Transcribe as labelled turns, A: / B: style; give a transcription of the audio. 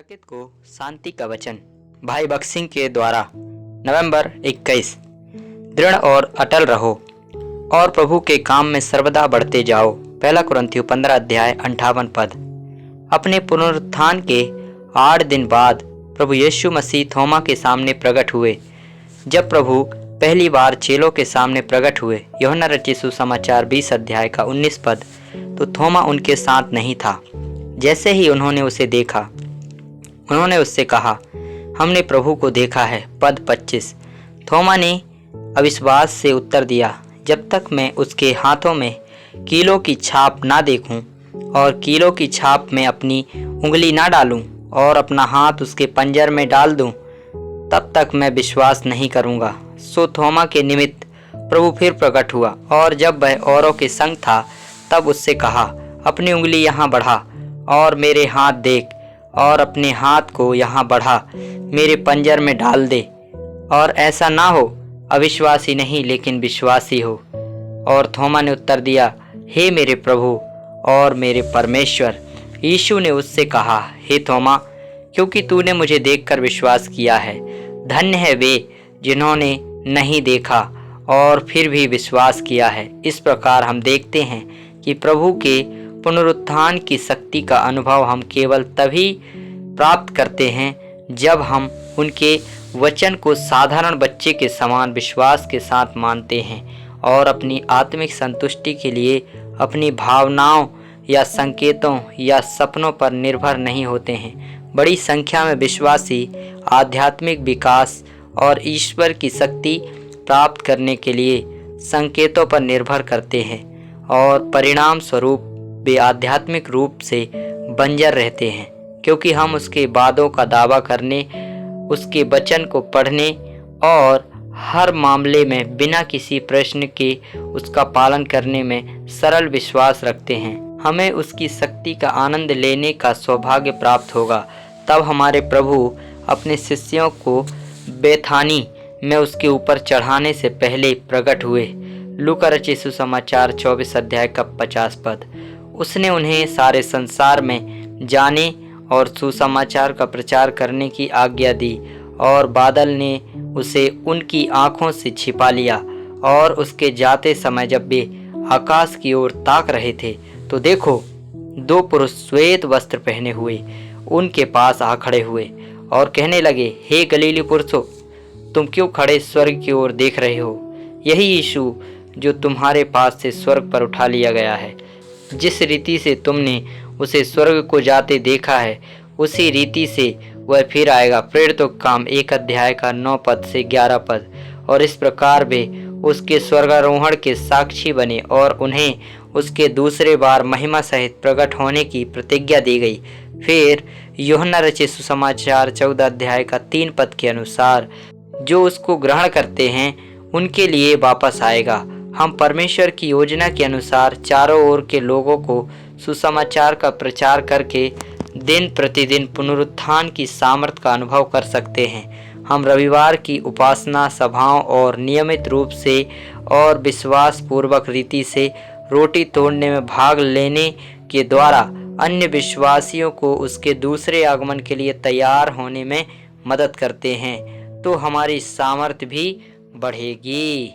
A: चकित को शांति का वचन भाई बख्सिंग के द्वारा नवंबर 21। दृढ़ और अटल रहो और प्रभु के काम में सर्वदा बढ़ते जाओ। पहला कुरिन्थियों 15 अध्याय 58 पद। अपने पुनरुत्थान के 8 दिन बाद प्रभु यीशु मसीह थोमा के सामने प्रकट हुए। जब प्रभु पहली बार चेलों के सामने प्रकट हुए, यूहन्ना रचित सुसमाचार 20 अध्याय का 19 पद, तो थोमा उनके साथ नहीं था। जैसे ही उन्होंने उसे देखा, उन्होंने उससे कहा, हमने प्रभु को देखा है। पद 25। थोमा ने अविश्वास से उत्तर दिया, जब तक मैं उसके हाथों में कीलों की छाप ना देखूं और कीलों की छाप में अपनी उंगली ना डालूं और अपना हाथ उसके पंजर में डाल दूं, तब तक मैं विश्वास नहीं करूंगा। सो थोमा के निमित्त प्रभु फिर प्रकट हुआ और जब वह औरों के संग था, तब उससे कहा, अपनी उंगली यहाँ बढ़ा और मेरे हाथ देख, और अपने हाथ को यहाँ बढ़ा मेरे पंजर में डाल दे, और ऐसा ना हो अविश्वासी नहीं लेकिन विश्वासी हो। और थोमा ने उत्तर दिया, हे मेरे प्रभु और मेरे परमेश्वर। यीशु ने उससे कहा, हे थोमा, क्योंकि तूने मुझे देखकर विश्वास किया है। धन्य है वे जिन्होंने नहीं देखा और फिर भी विश्वास किया है। इस प्रकार हम देखते हैं कि प्रभु के पुनरुत्थान की शक्ति का अनुभव हम केवल तभी प्राप्त करते हैं जब हम उनके वचन को साधारण बच्चे के समान विश्वास के साथ मानते हैं और अपनी आत्मिक संतुष्टि के लिए अपनी भावनाओं या संकेतों या सपनों पर निर्भर नहीं होते हैं। बड़ी संख्या में विश्वासी आध्यात्मिक विकास और ईश्वर की शक्ति प्राप्त करने के लिए संकेतों पर निर्भर करते हैं और परिणाम स्वरूप वे आध्यात्मिक रूप से बंजर रहते हैं, क्योंकि हम उसके वादों का दावा करने, उसके वचन को पढ़ने और हर मामले में बिना किसी प्रश्न के उसका पालन करने में सरल विश्वास रखते हैं। हमें उसकी शक्ति का आनंद लेने का सौभाग्य प्राप्त होगा। तब हमारे प्रभु अपने शिष्यों को बेथानी में उसके ऊपर चढ़ाने से पहले प्रकट हुए। लूका रचित सुसमाचार 24 अध्याय का 50 पद। उसने उन्हें सारे संसार में जाने और सुसमाचार का प्रचार करने की आज्ञा दी, और बादल ने उसे उनकी आंखों से छिपा लिया। और उसके जाते समय जब वे आकाश की ओर ताक रहे थे, तो देखो, 2 पुरुष श्वेत वस्त्र पहने हुए उनके पास आ खड़े हुए और कहने लगे, हे गलीली पुरुषों, तुम क्यों खड़े स्वर्ग की ओर देख रहे हो? यही यीशु जो तुम्हारे पास से स्वर्ग पर उठा लिया गया है, जिस रीति से तुमने उसे स्वर्ग को जाते देखा है, उसी रीति से वह फिर आएगा। प्रेरितों के काम 1 अध्याय का 9 पद से 11 पद। और इस प्रकार वे उसके स्वर्गारोहण के साक्षी बने और उन्हें उसके दूसरे बार महिमा सहित प्रकट होने की प्रतिज्ञा दी गई। फिर यूहन्ना रचित सुसमाचार 14 अध्याय का 3 पद के अनुसार, जो उसको ग्रहण करते हैं उनके लिए वापस आएगा। हम परमेश्वर की योजना के अनुसार चारों ओर के लोगों को सुसमाचार का प्रचार करके दिन प्रतिदिन पुनरुत्थान की सामर्थ्य का अनुभव कर सकते हैं। हम रविवार की उपासना सभाओं और नियमित रूप से और विश्वास पूर्वक रीति से रोटी तोड़ने में भाग लेने के द्वारा अन्य विश्वासियों को उसके दूसरे आगमन के लिए तैयार होने में मदद करते हैं, तो हमारी सामर्थ्य भी बढ़ेगी।